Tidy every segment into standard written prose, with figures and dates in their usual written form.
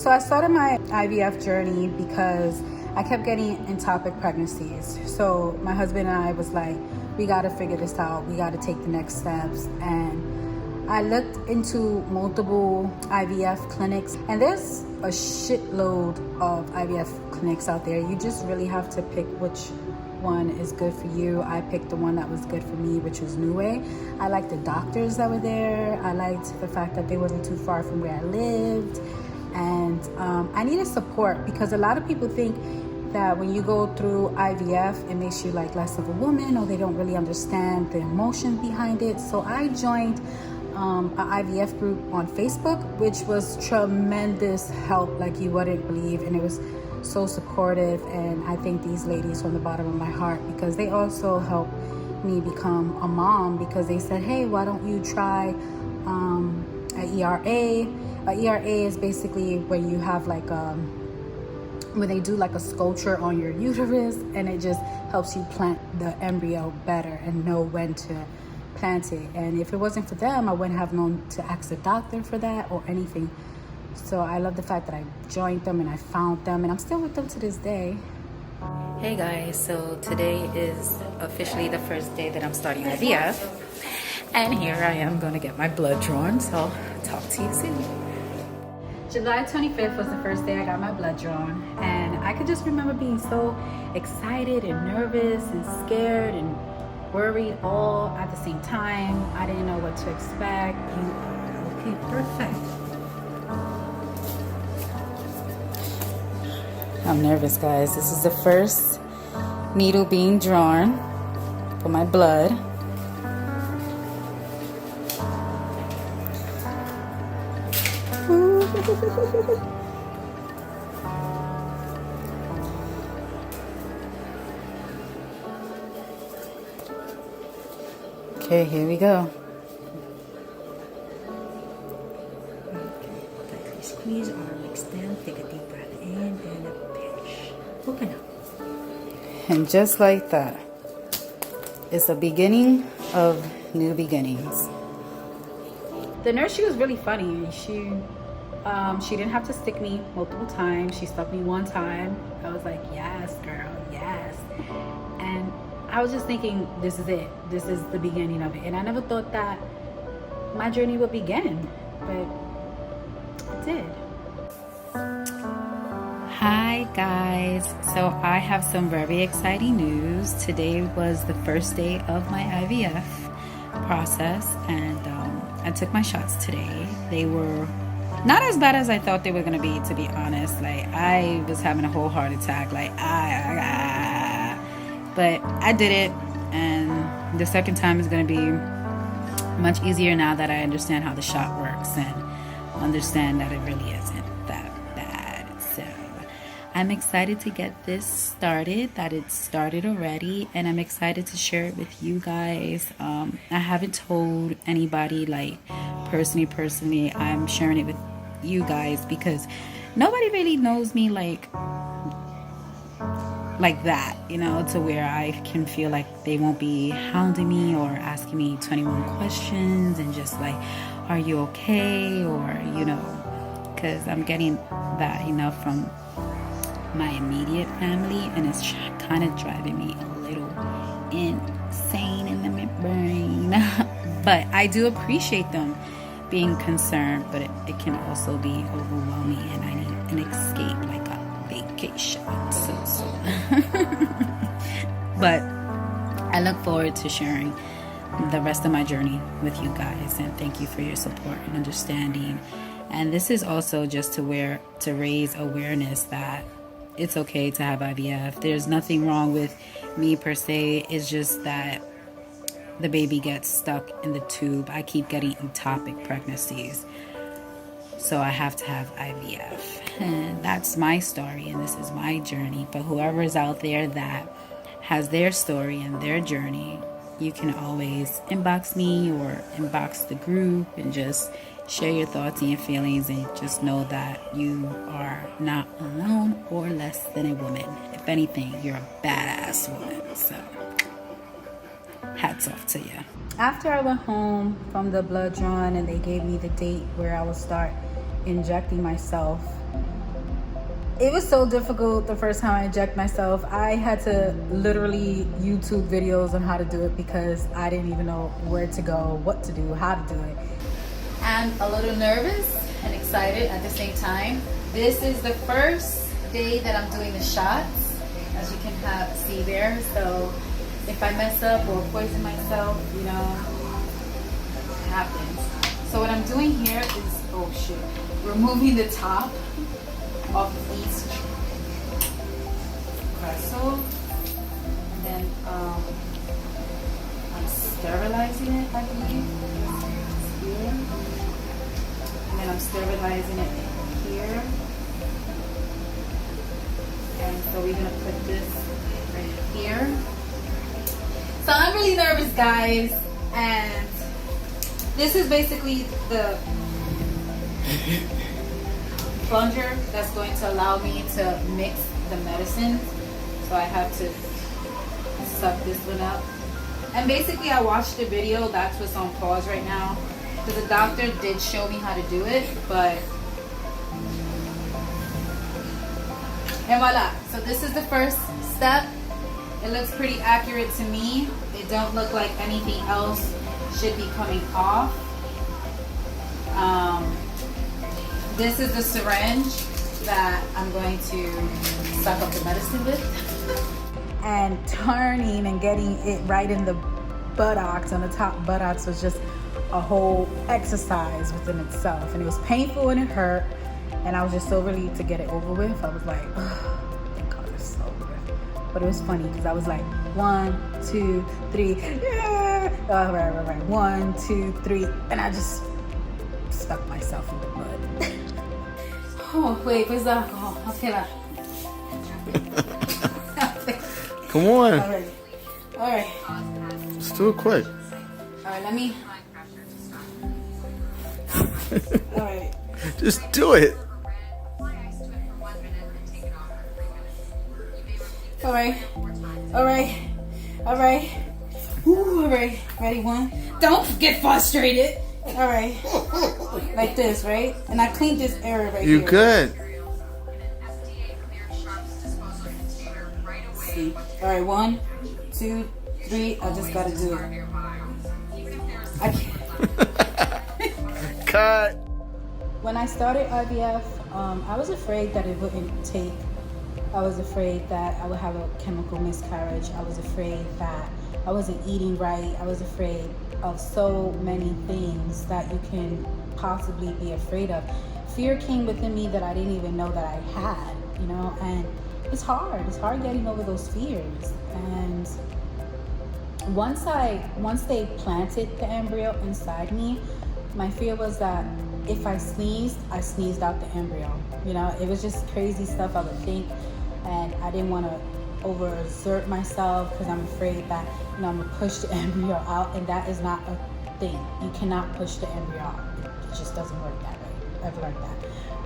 So I started my IVF journey because I kept getting ectopic pregnancies. So my husband and I was like, we got to figure this out. We got to take the next steps. And I looked into multiple IVF clinics, and there's a shitload of IVF clinics out there. You just really have to pick which one is good for you. I picked the one that was good for me, which was New Way. I liked the doctors that were there. I liked the fact that they wasn't too far from where I lived. And I needed support because a lot of people think that when you go through IVF, it makes you like less of a woman, or they don't really understand the emotion behind it. So I joined an IVF group on Facebook, which was tremendous help like you wouldn't believe. And it was so supportive. And I thank these ladies from the bottom of my heart because they also helped me become a mom, because they said, hey, why don't you try an ERA? A ERA is basically when you have like when they do like a sculpture on your uterus, and it just helps you plant the embryo better and know when to plant it. And if it wasn't for them, I wouldn't have known to ask a doctor for that or anything. So I love the fact that I joined them and I found them, and I'm still with them to this day. Hey guys, so today is officially the first day that I'm starting IVF, and here I am going to get my blood drawn, so talk to you soon. July 25th was the first day I got my blood drawn, and I could just remember being so excited and nervous and scared and worried all at the same time. I didn't know what to expect. Okay, perfect. I'm nervous, guys. This is the first needle being drawn for my blood. Okay, here we go. Okay. Squeeze arm, extend, take a deep breath in and a pinch. Open up. And just like that, it's the beginning of new beginnings. The nurse, she was really funny. She didn't have to stick me multiple times. She stuck me one time. I was like, yes, girl, yes. And I was just thinking, this is it. This is the beginning of it. And I never thought that my journey would begin, but it did. Hi guys, so I have some very exciting news. Today was the first day of my IVF process, and I took my shots today. They were not as bad as I thought they were gonna be, to be honest. Like, I was having a whole heart attack, like but I did it, and the second time is gonna be much easier now that I understand how the shot works and understand that it really isn't that bad. So I'm excited to get this started, that it started already, and I'm excited to share it with you guys. I haven't told anybody, like personally. I'm sharing it with you guys because nobody really knows me like that, you know, to where I can feel like they won't be hounding me or asking me 21 questions and just like, are you okay? Or, you know, because I'm getting that enough from my immediate family, and it's kind of driving me a little insane in the brain. But I do appreciate them being concerned, but it can also be overwhelming, and I need an escape, like a vacation. So. But I look forward to sharing the rest of my journey with you guys, and thank you for your support and understanding. And this is also just to raise awareness that it's okay to have IVF. There's nothing wrong with me per se. It's just that the baby gets stuck in the tube. I keep getting ectopic pregnancies, so I have to have IVF. And that's my story, and this is my journey. But whoever is out there that has their story and their journey, you can always inbox me or inbox the group and just share your thoughts and your feelings, and just know that you are not alone or less than a woman. If anything, you're a badass woman. So hats off to you. After I went home from the blood drawn and they gave me the date where I would start injecting myself, It was so difficult the first time I inject myself. I had to literally YouTube videos on how to do it because I didn't even know where to go, what to do, how to do it. I'm a little nervous and excited at the same time. This is the first day that I'm doing the shots, as you can see there. So if I mess up or poison myself, you know, it happens. So what I'm doing here is, oh shit, removing the top of each pretzel, and then I'm sterilizing it, I believe, here, and then I'm sterilizing it here, and so we're gonna put this right here. So I'm really nervous, guys, and this is basically the plunger that's going to allow me to mix the medicine. So I have to suck this one up. And basically I watched the video, that's what's on pause right now. Because the doctor did show me how to do it, but... And voila. So this is the first step. It looks pretty accurate to me. It don't look like anything else should be coming off. This is the syringe that I'm going to suck up the medicine with. And turning and getting it right in the buttocks, on the top buttocks, was just a whole exercise within itself. And it was painful and it hurt. And I was just so relieved to get it over with. I was like, oh, thank God it's over. But it was funny because I was like, 1, 2, 3, yeah. All right. 1, 2, 3. And I just stuck myself in the mud. Oh, wait, where's the alcohol? Okay, Come on. All right. Let's do it quick. All right, let me. All right. Just do it. All right. Ooh, all right. Ready, 1. Don't get frustrated. All right. Like this, right? And I cleaned this area right here. You good. See. All right, 1, 2, 3. I just gotta do it. I can't. Cut. When I started IVF, I was afraid that it wouldn't take. I was afraid that I would have a chemical miscarriage. I was afraid that I wasn't eating right. I was afraid of so many things that you can possibly be afraid of. Fear came within me that I didn't even know that I had, you know, and it's hard. It's hard getting over those fears. And once they planted the embryo inside me, my fear was that if I sneezed out the embryo. You know, it was just crazy stuff I would think, and I didn't want to overexert myself because I'm afraid that, you know, I'm gonna push the embryo out, and that is not a thing. You cannot push the embryo out. It just doesn't work that way. I've learned that.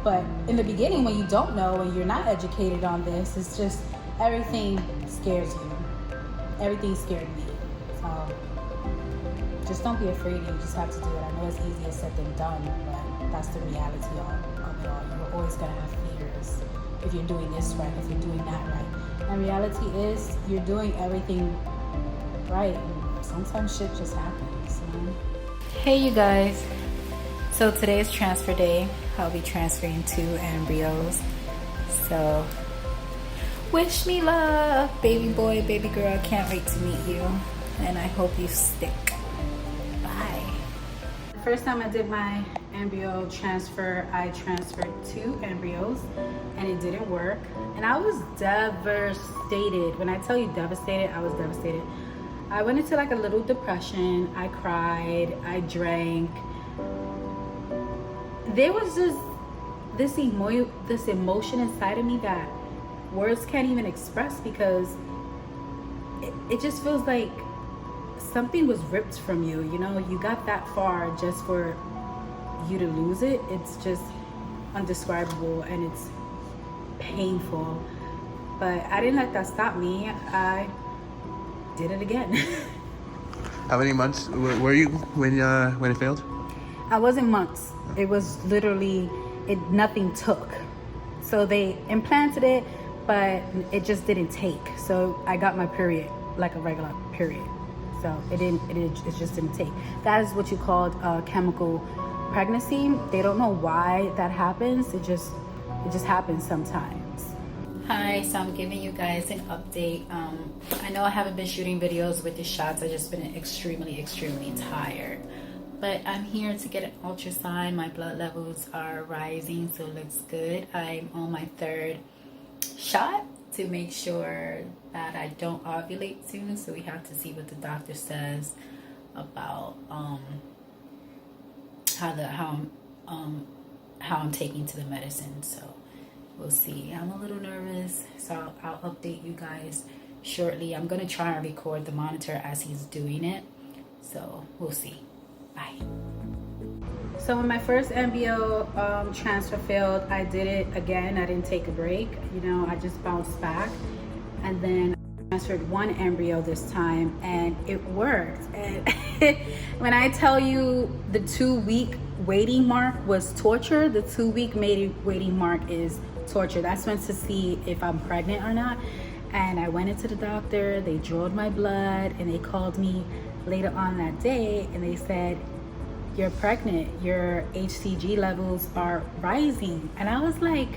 But in the beginning, when you don't know and you're not educated on this, it's just everything scares you. Everything scared me. So just don't be afraid. You just have to do it. I know it's easier said than done, but that's the reality of it all. You're always gonna have fears if you're doing this right, if you're doing that right. And reality is you're doing everything right. And sometimes shit just happens, you know? Hey you guys, so today is transfer day. I'll be transferring 2 embryos, so wish me luck, baby boy, baby girl. Can't wait to meet you, and I hope you stick. Bye. The first time I did my embryo transfer, I transferred 2 embryos and it didn't work, and I was devastated. When I tell you devastated, I was devastated. I went into like a little depression. I cried, I drank. There was just this emotion inside of me that words can't even express, because it just feels like something was ripped from you. You know, you got that far just for you to lose it. It's just undescribable and it's painful. But I didn't let that stop me. I did it again. How many months were you when it failed? I wasn't months. It was literally, nothing took. So they implanted it, but it just didn't take. So I got my period like a regular period. So it just didn't take. That is what you called a chemical pregnancy. They don't know why that happens. It just happens sometimes. Hi, so I'm giving you guys an update. I know I haven't been shooting videos with the shots. I've just been extremely tired. But I'm here to get an ultrasound. My blood levels are rising, so it looks good. I'm on my 3rd shot to make sure that I don't ovulate soon. So we have to see what the doctor says about how I'm taking to the medicine. So we'll see. I'm a little nervous, so I'll update you guys shortly. I'm gonna try and record the monitor as he's doing it. So we'll see. Bye. So when my first embryo transfer failed, I did it again. I didn't take a break. You know, I just bounced back, and then I transferred 1 embryo this time, and it worked. And when I tell you the 2-week waiting mark was torture, the 2-week waiting mark is torture. That's when to see if I'm pregnant or not. And I went into the doctor. They drew my blood, and they called me later on that day, and they said, "You're pregnant, your HCG levels are rising." And I was like,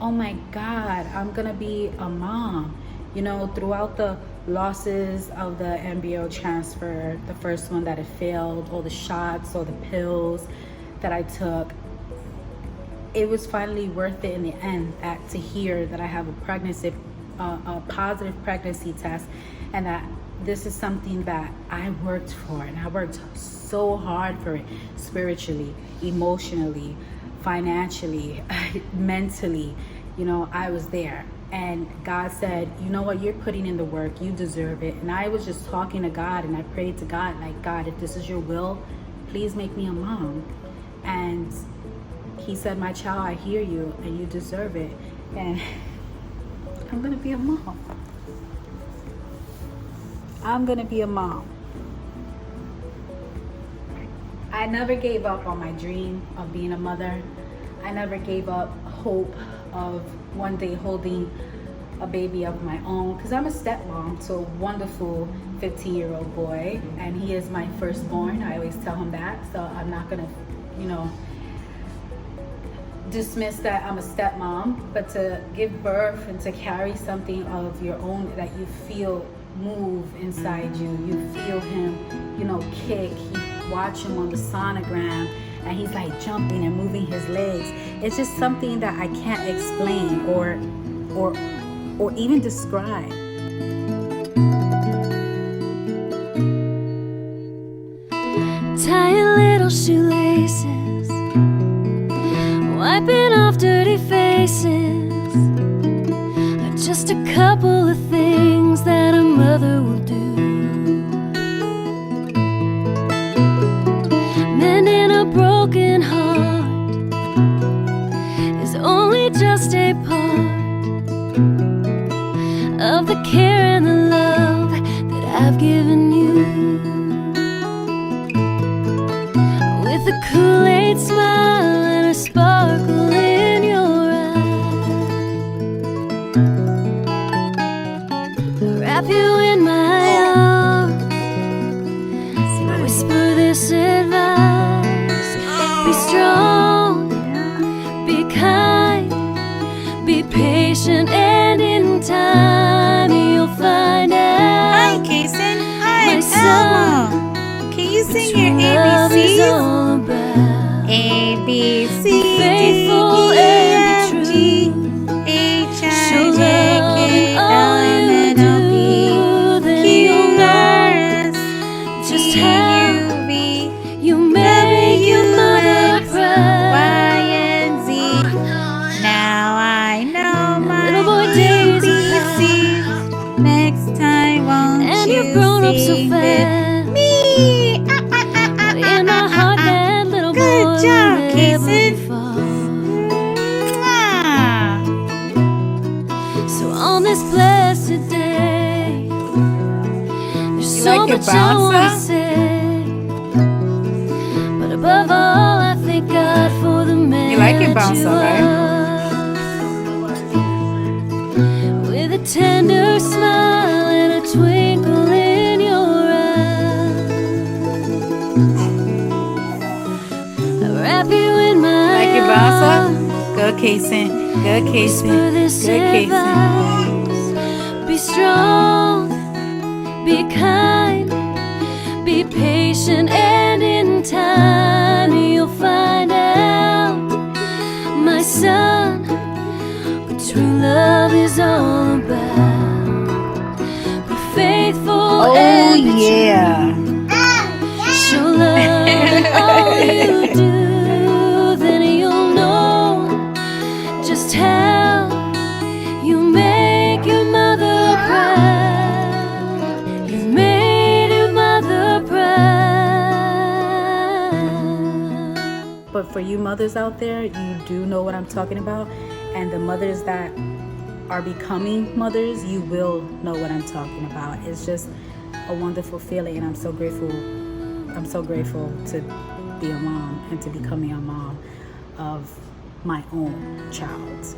oh my God, I'm gonna be a mom. You know, throughout the losses of the embryo transfer, the first one that it failed, all the shots, all the pills that I took, it was finally worth it in the end to hear that I have a pregnancy, a positive pregnancy test, and that this is something that I worked for, and I worked so hard for it, spiritually, emotionally, financially, mentally. You know, I was there, and God said, you know what, you're putting in the work, you deserve it. And I was just talking to God, and I prayed to God, like, God, if this is your will, please make me a mom. And he said, my child, I hear you, and you deserve it. And I'm gonna be a mom. I'm gonna be a mom. I never gave up on my dream of being a mother. I never gave up hope of one day holding a baby of my own, because I'm a stepmom to a wonderful 15-year-old boy, and he is my firstborn. I always tell him that, so I'm not gonna, you know, dismiss that I'm a stepmom. But to give birth and to carry something of your own that you feel move inside you, you feel him, you know, kick. You watch him on the sonogram, and he's like jumping and moving his legs. It's just something that I can't explain or even describe. Tying little shoelaces, wiping off dirty faces, are just a couple of things that a mother will do. Mending a broken heart is only just a part of the care and the love that I've given you. With a Kool-Aid smile and a sparkle in your eye, I wrap you in my arms and whisper this advice: be strong, be kind, be patient, and in time you'll find out. Hi, Kacen. Hi, My son, Elmo. Can you sing true your love is ABCs? all about. A, B, C, Be faithful D, E, and F, be G, true. H, Show I, love J, K, in L, all M, you N, O, do, P, then Q, you'll know R, S, just T, how U, V, you make your mother X, proud. Y, and Z. Now I know my Little boy days are ABCs. Next time, won't and you you've grown up so sing with fast. me? But in my heart, that little boy Good will job, never be Kacen. far. Mwah. So on this blessed day, there's so like your much I want to bouncer? say, but above all, I thank God for the man You like your that bouncer, you right? are. tender smile and a twinkle in your eyes. I wrap you in my Like your bounce arms. up? Good Kacen. Good Whisper Kacen. this Good Kacen. advice. Be strong, be kind, be patient, and in time you'll find out, my son, what true love is all about. Be faithful and be true. Show love in all you do, then you'll know just how you make your mother proud. You've made your mother proud. But for you mothers out there, you do know what I'm talking about. And the mothers that are becoming mothers, you will know what I'm talking about. It's just a wonderful feeling, and I'm so grateful. I'm so grateful to be a mom and to becoming a mom of my own child.